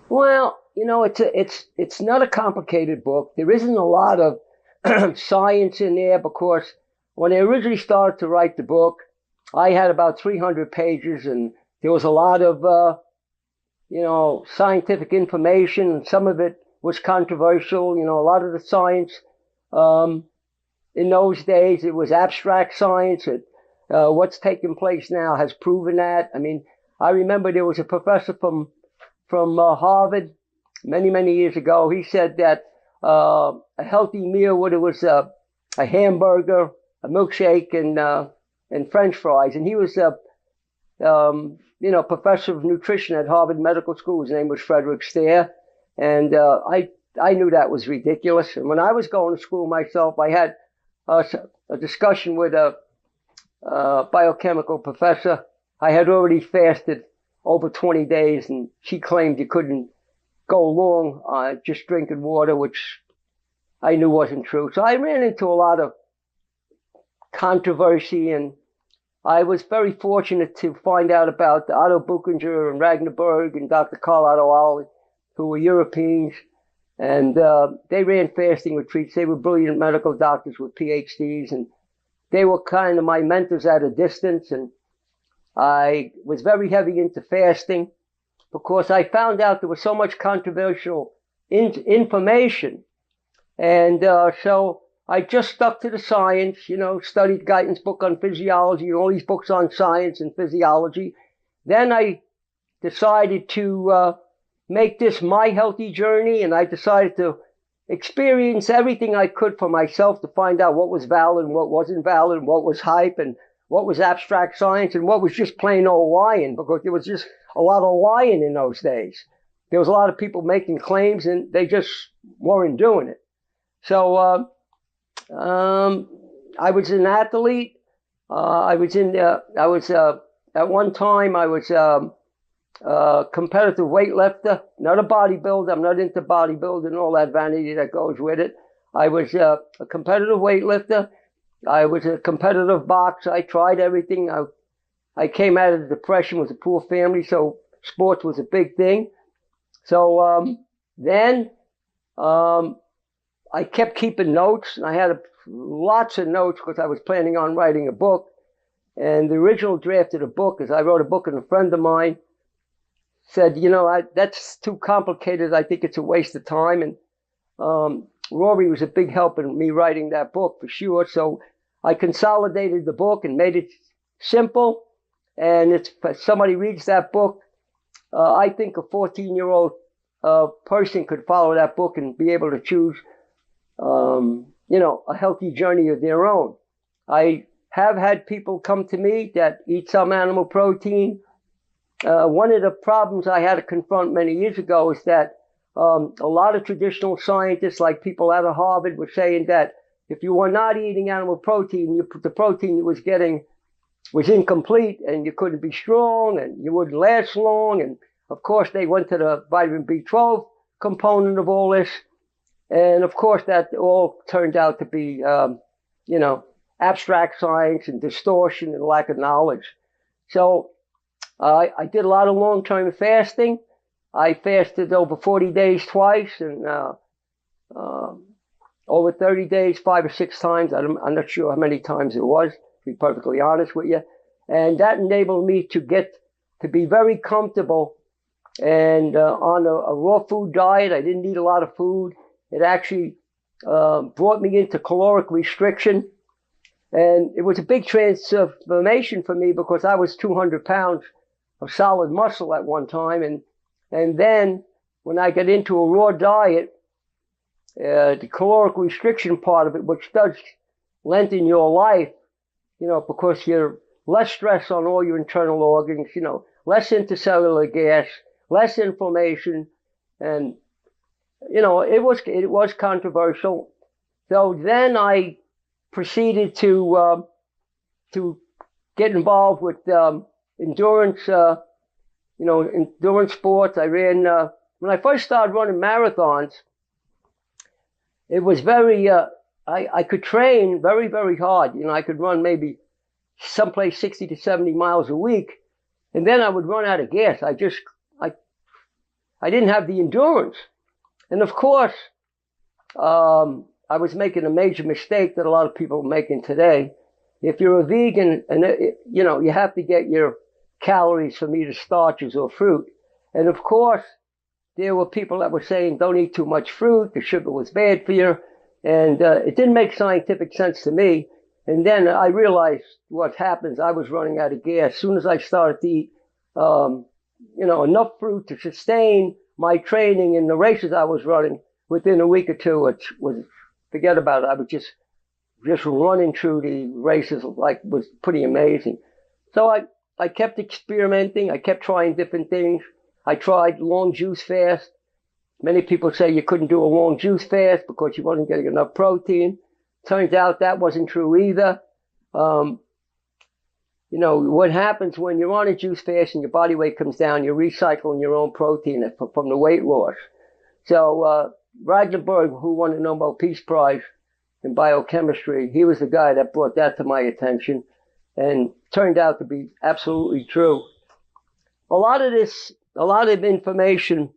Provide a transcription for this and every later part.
Well, it's not a complicated book. There isn't a lot of science in there because when I originally started to write the book, I had about 300 pages, and there was a lot of scientific information, and some of it was controversial. A lot of the science um, in those days it was abstract science. What's taking place now has proven that. I mean, I remember there was a professor from Harvard many years ago. He said that a healthy meal was a hamburger, a milkshake, and French fries. And he was a professor of nutrition at Harvard Medical School. His name was Frederick Stair, and I knew that was ridiculous. And when I was going to school myself, I had a discussion with a biochemical professor. I had already fasted over 20 days, and she claimed you couldn't go long just drinking water, which I knew wasn't true. So I ran into a lot of controversy, and I was very fortunate to find out about Otto Buchinger and Ragnar and Dr. Carl Otto Ollie, who were Europeans, and they ran fasting retreats. They were brilliant medical doctors with PhDs, and they were kind of my mentors at a distance. And I was very heavy into fasting because I found out there was so much controversial information. And so I just stuck to the science, studied Guyton's book on physiology and all these books on science and physiology. Then I decided to make this my healthy journey, and I decided to experience everything I could for myself to find out what was valid and what wasn't valid, and what was hype and what was abstract science and what was just plain old lying, because there was just a lot of lying in those days. There was a lot of people making claims and they just weren't doing it. So I was an athlete. At one time I was competitive weightlifter, not a bodybuilder. I'm not into bodybuilding and all that vanity that goes with it. I was a competitive weightlifter. I was a competitive boxer. I tried everything. I came out of the depression with a poor family, so sports was a big thing. So then I kept keeping notes, and I had lots of notes because I was planning on writing a book. And the original draft of the book is I wrote a book, and a friend of mine said, that's too complicated. I think it's a waste of time. And Rory was a big help in me writing that book for sure. So I consolidated the book and made it simple. And if somebody reads that book, I think a 14-year-old person could follow that book and be able to choose, a healthy journey of their own. I have had people come to me that eat some animal protein. One of the problems I had to confront many years ago is that a lot of traditional scientists, like people out of Harvard, were saying that if you were not eating animal protein, the protein you was getting was incomplete, and you couldn't be strong, and you wouldn't last long. And of course, they went to the vitamin B12 component of all this, and of course, that all turned out to be, abstract science and distortion and lack of knowledge. So I did a lot of long-term fasting. I fasted over 40 days twice, and over 30 days 5 or 6 times. I'm not sure how many times it was, to be perfectly honest with you. And that enabled me to get to be very comfortable and on a raw food diet. I didn't eat a lot of food. It actually brought me into caloric restriction. And it was a big transformation for me because I was 200 pounds of solid muscle at one time. And then when I got into a raw diet, the caloric restriction part of it, which does lengthen your life, because you're less stress on all your internal organs, less intercellular gas, less inflammation. And, it was controversial. So then I proceeded to get involved with endurance, endurance sports. I ran, when I first started running marathons, it was very, I could train very hard. I could run maybe someplace 60 to 70 miles a week, and then I would run out of gas. I didn't have the endurance. And of course, I was making a major mistake that a lot of people are making today. If you're a vegan, and you have to get your calories from either starches or fruit. And of course, there were people that were saying, don't eat too much fruit, the sugar was bad for you. And it didn't make scientific sense to me. And then I realized what happens. I was running out of gas. As soon as I started to eat, enough fruit to sustain my training in the races I was running, within a week or two, it was, forget about it. I was just running through the races, like, was pretty amazing. So I kept experimenting. I kept trying different things. I tried long juice fast. Many people say you couldn't do a long juice fast because you wasn't getting enough protein. Turns out that wasn't true either. What happens when you're on a juice fast and your body weight comes down, you're recycling your own protein from the weight loss. So Ragnarsberg, who won the Nobel Peace Prize in biochemistry, he was the guy that brought that to my attention, and turned out to be absolutely true. A lot of information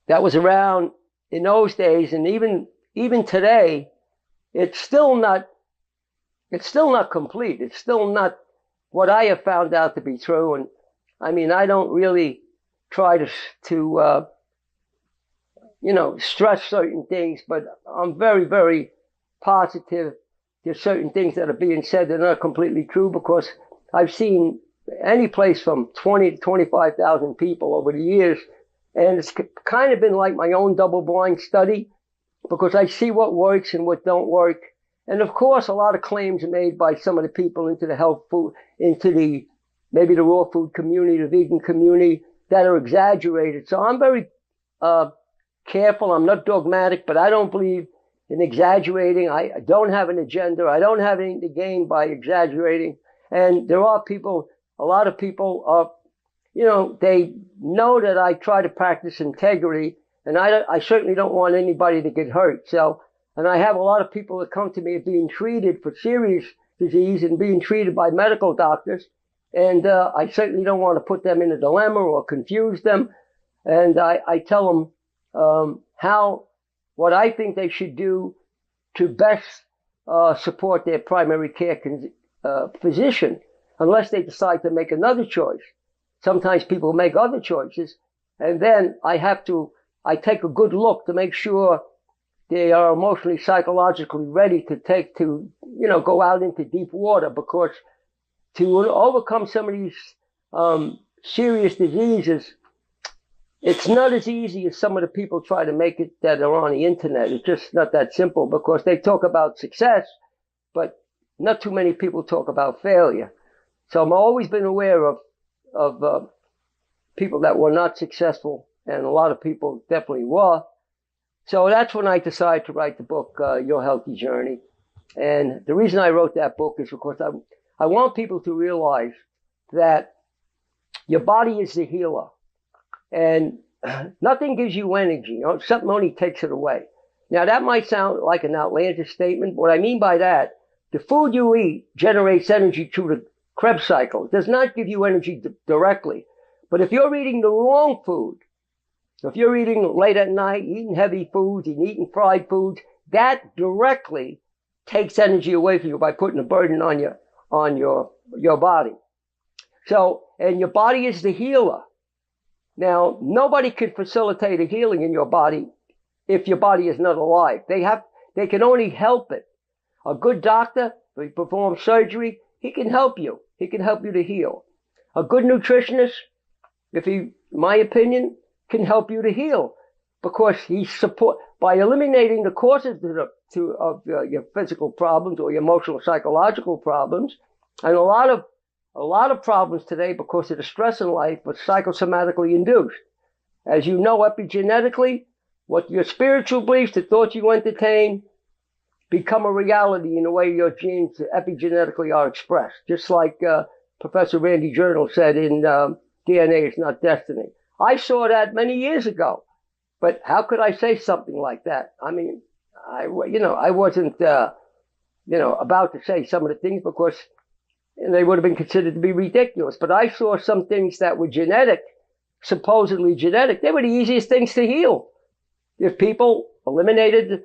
that was around in those days, and even today, it's still not complete. It's still not what I have found out to be true. And I mean, I don't really try to stress certain things, but I'm very, very positive there's certain things that are being said that are not completely true, because I've seen any place from 20 to 25,000 people over the years. And it's kind of been like my own double-blind study, because I see what works and what don't work. And of course, a lot of claims are made by some of the people into the health food, into maybe the raw food community, the vegan community, that are exaggerated. So I'm very careful. I'm not dogmatic, but I don't believe in exaggerating. I don't have an agenda. I don't have anything to gain by exaggerating. And there are people, a lot of people are, they know that I try to practice integrity, and I certainly don't want anybody to get hurt. So, and I have a lot of people that come to me being treated for serious disease and being treated by medical doctors. And I certainly don't want to put them in a dilemma or confuse them. And I tell them what I think they should do to best support their primary care physician, unless they decide to make another choice. Sometimes people make other choices, and then I take a good look to make sure they are emotionally, psychologically ready to go out into deep water, because to overcome some of these serious diseases, it's not as easy as some of the people try to make it that are on the internet. It's just not that simple, because they talk about success, but not too many people talk about failure. So I've always been aware of people that were not successful, and a lot of people definitely were. So that's when I decided to write the book, Your Healthy Journey. And the reason I wrote that book is because I want people to realize that your body is the healer, and nothing gives you energy. Something only takes it away. Now, that might sound like an outlandish statement. What I mean by that, the food you eat generates energy through the Krebs cycle. It does not give you energy directly. But if you're eating the wrong food, if you're eating late at night, eating heavy foods, and eating fried foods, that directly takes energy away from you by putting a burden on your body. So, and your body is the healer. Now, nobody can facilitate a healing in your body if your body is not alive. They can only help it. A good doctor, if he performs surgery, he can help you. He can help you to heal. A good nutritionist, in my opinion, can help you to heal, because by eliminating the causes of your physical problems or your emotional, psychological problems, and a lot of problems today because of the stress in life are psychosomatically induced. As you know, epigenetically, what your spiritual beliefs, the thoughts you entertain, become a reality in the way your genes epigenetically are expressed. Just like Professor Randy Journal said in DNA is Not Destiny. I saw that many years ago, but how could I say something like that? I mean, I wasn't, about to say some of the things because they would have been considered to be ridiculous. But I saw some things that were genetic supposedly genetic, they were the easiest things to heal. If people eliminated,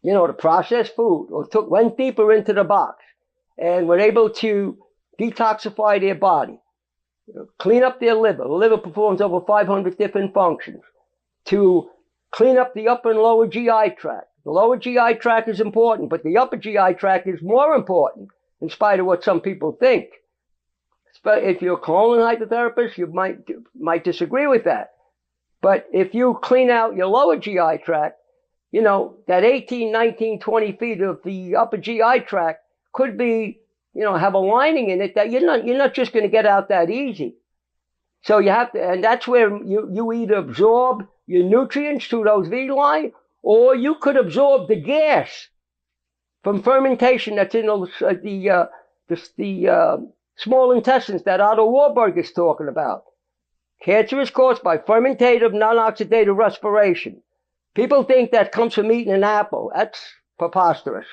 the processed food, or went deeper into the box and were able to detoxify their body, clean up their liver. The liver performs over 500 different functions. To clean up the upper and lower GI tract. The lower GI tract is important, but the upper GI tract is more important, in spite of what some people think. If you're a colon hydrotherapist, you might disagree with that. But if you clean out your lower GI tract, that 18, 19, 20 feet of the upper GI tract could be, have a lining in it that you're not just going to get out that easy. So you have to, and that's where you either absorb your nutrients through those villi, or you could absorb the gas from fermentation that's in the small intestines that Otto Warburg is talking about. Cancer is caused by fermentative, non-oxidative respiration. People think that comes from eating an apple. That's preposterous.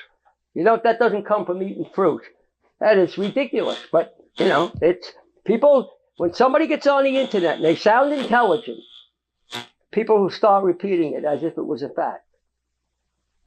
That doesn't come from eating fruit. That is ridiculous. But, it's people, when somebody gets on the internet and they sound intelligent, people will start repeating it as if it was a fact.